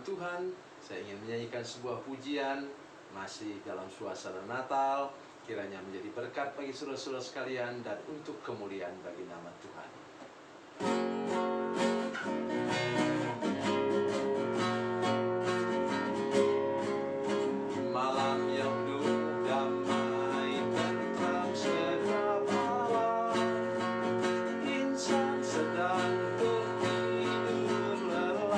Tuhan, saya ingin menyanyikan sebuah pujian masih dalam suasana Natal, kiranya menjadi berkat bagi saudara-saudara sekalian dan untuk kemuliaan bagi nama Tuhan. Malam yang penuh damai, tentram segera malam, insan sedang tertidur lelap.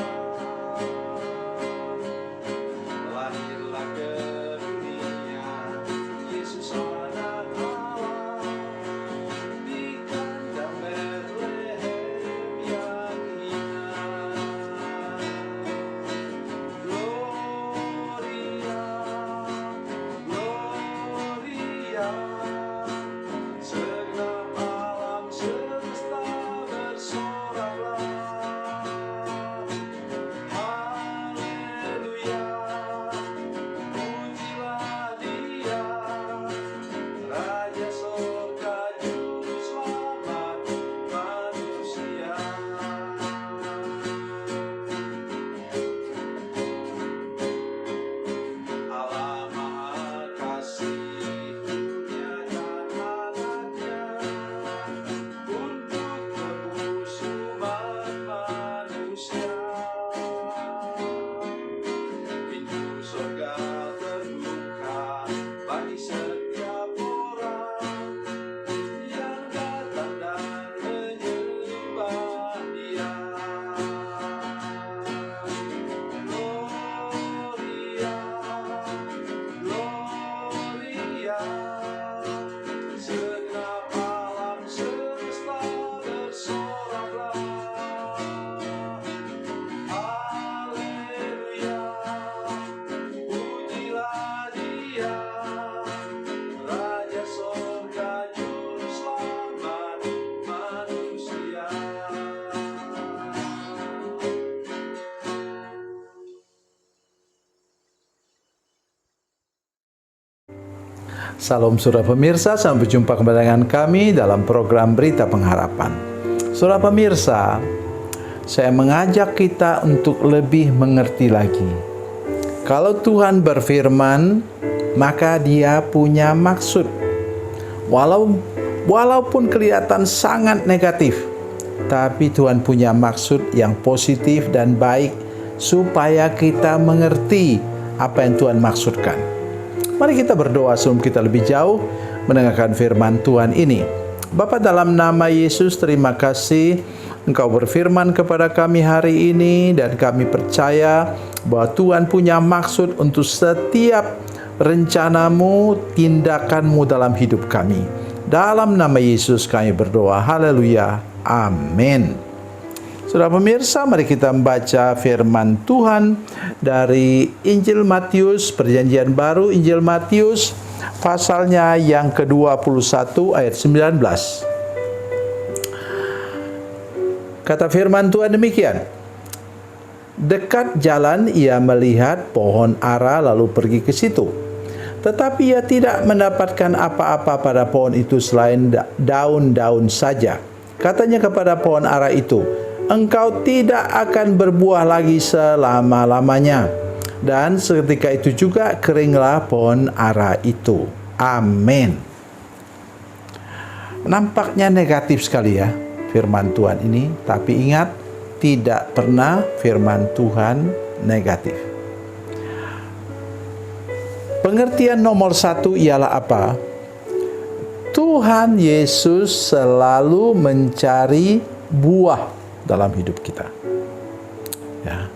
Lahirlah ke dunia Yesus anak Allah, di kandang Betlehem yang indah. Gloria, segenap alam semesta bersoraklah. Haleluya, pujilah Dia, Raja Sorga Juru Selamat manusia. Allah Maha Kasih menyatakan anaknya untuk tebus umat manusia. Pintu surga terbuka bagi setiap orang yang datang dan menyembah Dia. Gloria, segenap alam semesta bersoraklah. Haleluya, pujilah Dia, Raja Sorga Juru Selamat manusia. Salam saudara pemirsa, sampai jumpa kembali dengan kami dalam program Berita Pengharapan. Saudara pemirsa, saya mengajak kita untuk lebih mengerti lagi. Kalau Tuhan berfirman, maka Dia punya maksud. Walaupun kelihatan sangat negatif, tapi Tuhan punya maksud yang positif dan baik supaya kita mengerti apa yang Tuhan maksudkan. Mari kita berdoa sebelum kita lebih jauh mendengarkan firman Tuhan ini. Bapa, dalam nama Yesus, terima kasih Engkau berfirman kepada kami hari ini, dan kami percaya bahwa Tuhan punya maksud untuk setiap rencanamu, tindakanmu dalam hidup kami. Dalam nama Yesus kami berdoa. Haleluya. Amin. Saudara pemirsa, mari kita membaca firman Tuhan dari Injil Matius, Perjanjian Baru, Injil Matius, pasalnya yang ke-21 ayat 19. Kata firman Tuhan demikian. Dekat jalan ia melihat pohon ara lalu pergi ke situ. Tetapi ia tidak mendapatkan apa-apa pada pohon itu selain daun-daun saja. Katanya kepada pohon ara itu, engkau tidak akan berbuah lagi selama-lamanya. Dan seketika itu juga keringlah pohon ara itu. Amin. Nampaknya negatif sekali ya firman Tuhan ini, tapi ingat, tidak pernah firman Tuhan negatif. Pengertian nomor satu ialah apa? Tuhan Yesus selalu mencari buah dalam hidup kita. Ya.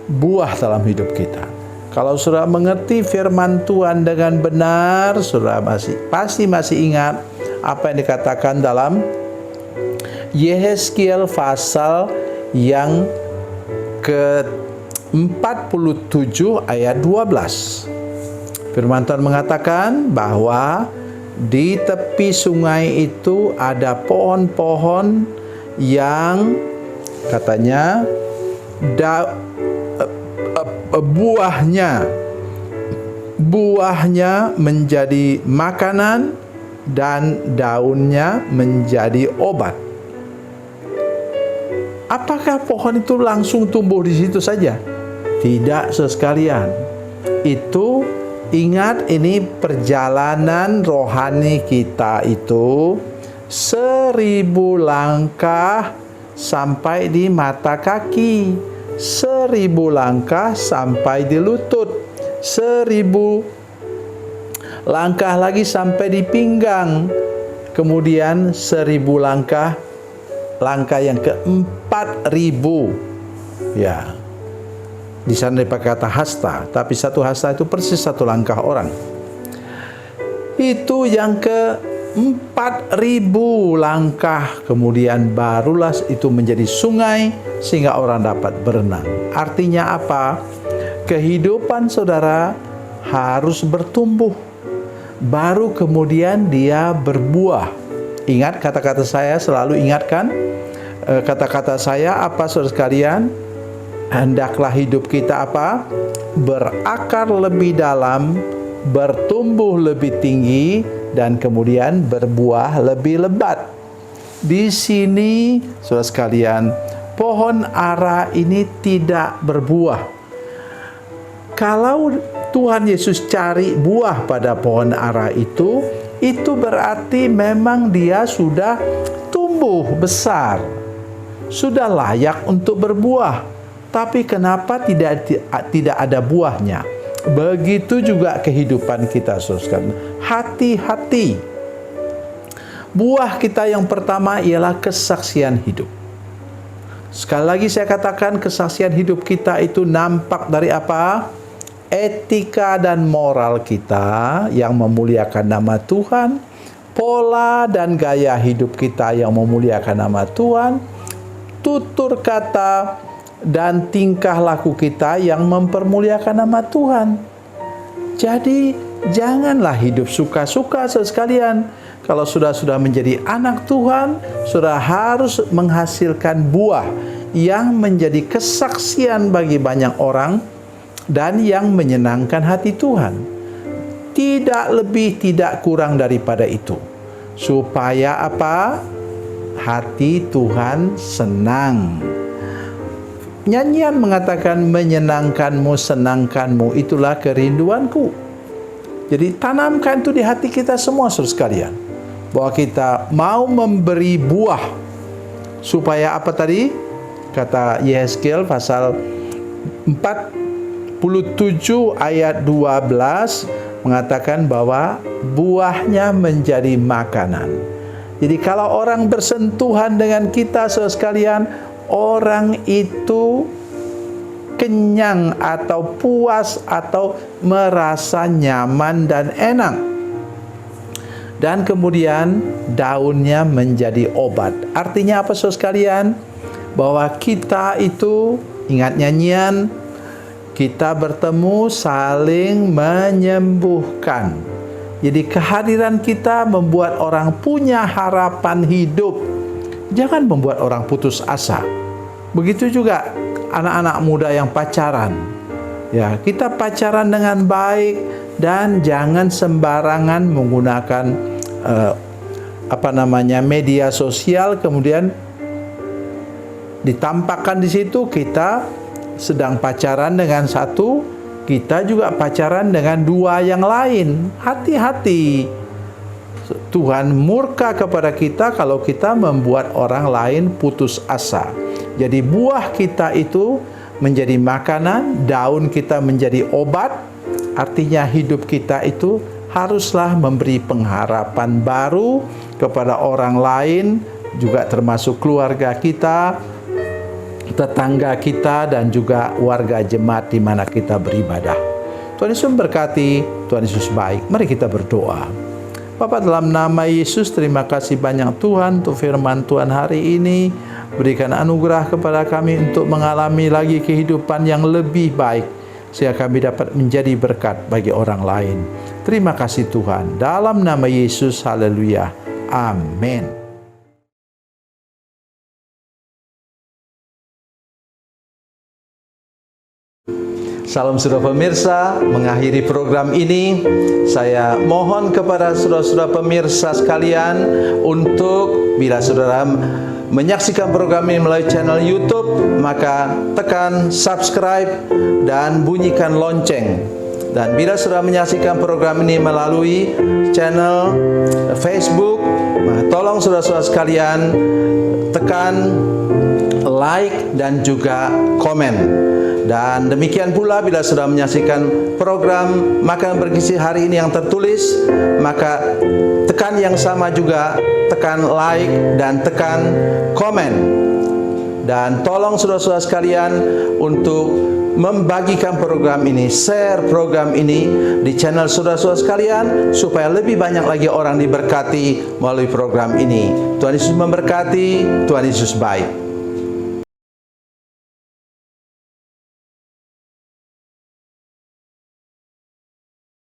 Buah dalam hidup kita. Kalau saudara mengerti firman Tuhan dengan benar, saudara pasti masih ingat apa yang dikatakan dalam Yehezkiel pasal yang ke-47 ayat 12. Firman Tuhan mengatakan bahwa di tepi sungai itu ada pohon-pohon yang katanya buahnya menjadi makanan dan daunnya menjadi obat. Apakah pohon itu langsung tumbuh di situ saja? Tidak, saudara sekalian. Itu ingat, ini perjalanan rohani kita itu 1000 langkah sampai di mata kaki, 1000 langkah sampai di lutut, 1000 langkah lagi sampai di pinggang, kemudian 1000 langkah yang ke-4000. Ya, di sana dipakai kata hasta, tapi satu hasta itu persis satu langkah orang. Itu yang ke-4000 langkah, kemudian barulah itu menjadi sungai sehingga orang dapat berenang. Artinya apa? Kehidupan saudara harus bertumbuh, baru kemudian dia berbuah. Ingat kata-kata saya, selalu ingatkan kata-kata saya apa, saudara sekalian? Hendaklah hidup kita apa? Berakar lebih dalam, bertumbuh lebih tinggi, dan kemudian berbuah lebih lebat. Di sini, saudara sekalian, pohon ara ini tidak berbuah. Kalau Tuhan Yesus cari buah pada pohon ara itu berarti memang dia sudah tumbuh besar, sudah layak untuk berbuah. Tapi kenapa tidak ada buahnya? Begitu juga kehidupan kita, saudara. Hati-hati. Buah kita yang pertama ialah kesaksian hidup. Sekali lagi saya katakan, kesaksian hidup kita itu nampak dari apa? Etika dan moral kita yang memuliakan nama Tuhan, pola dan gaya hidup kita yang memuliakan nama Tuhan, tutur kata dan tingkah laku kita yang mempermuliakan nama Tuhan. Jadi janganlah hidup suka-suka, saudara sekalian. Kalau sudah menjadi anak Tuhan, sudah harus menghasilkan buah yang menjadi kesaksian bagi banyak orang dan yang menyenangkan hati Tuhan. Tidak lebih, tidak kurang daripada itu. Supaya apa? Hati Tuhan senang. Nyanyian mengatakan, menyenangkanmu, senangkanmu, itulah kerinduanku. Jadi tanamkan itu di hati kita semua, saudara sekalian, bahwa kita mau memberi buah. Supaya apa tadi? Kata Yehezkiel pasal 47 ayat 12 mengatakan bahwa buahnya menjadi makanan. Jadi kalau orang bersentuhan dengan kita, saudara sekalian, orang itu kenyang atau puas atau merasa nyaman dan enak. Dan kemudian daunnya menjadi obat. Artinya apa, saudara sekalian? Bahwa kita itu, ingat nyanyian, kita bertemu saling menyembuhkan. Jadi kehadiran kita membuat orang punya harapan hidup. Jangan membuat orang putus asa. Begitu juga anak-anak muda yang pacaran. Ya, kita pacaran dengan baik dan jangan sembarangan menggunakan media sosial, kemudian ditampakkan di situ kita sedang pacaran dengan satu, kita juga pacaran dengan dua yang lain. Hati-hati. Tuhan murka kepada kita kalau kita membuat orang lain putus asa. Jadi buah kita itu menjadi makanan, daun kita menjadi obat. Artinya hidup kita itu haruslah memberi pengharapan baru kepada orang lain, juga termasuk keluarga kita, tetangga kita, dan juga warga jemaat di mana kita beribadah. Tuhan Yesus memberkati, Tuhan Yesus baik. Mari kita berdoa. Bapa, dalam nama Yesus, terima kasih banyak Tuhan untuk firman Tuhan hari ini. Berikan anugerah kepada kami untuk mengalami lagi kehidupan yang lebih baik, sehingga kami dapat menjadi berkat bagi orang lain. Terima kasih Tuhan. Dalam nama Yesus, haleluya. Amin. Salam saudara pemirsa, mengakhiri program ini saya mohon kepada saudara-saudara pemirsa sekalian untuk bila saudara menyaksikan program ini melalui channel YouTube, maka tekan subscribe dan bunyikan lonceng. Dan bila sudah menyaksikan program ini melalui channel Facebook, tolong saudara-saudara sekalian tekan like dan juga komen. Dan demikian pula bila sudah menyaksikan program Makanan Bergizi hari ini yang tertulis, maka tekan yang sama juga, tekan like dan tekan komen. Dan tolong saudara-saudara sekalian untuk membagikan program ini, share program ini di channel saudara-saudara sekalian, supaya lebih banyak lagi orang diberkati melalui program ini. Tuhan Yesus memberkati, Tuhan Yesus baik.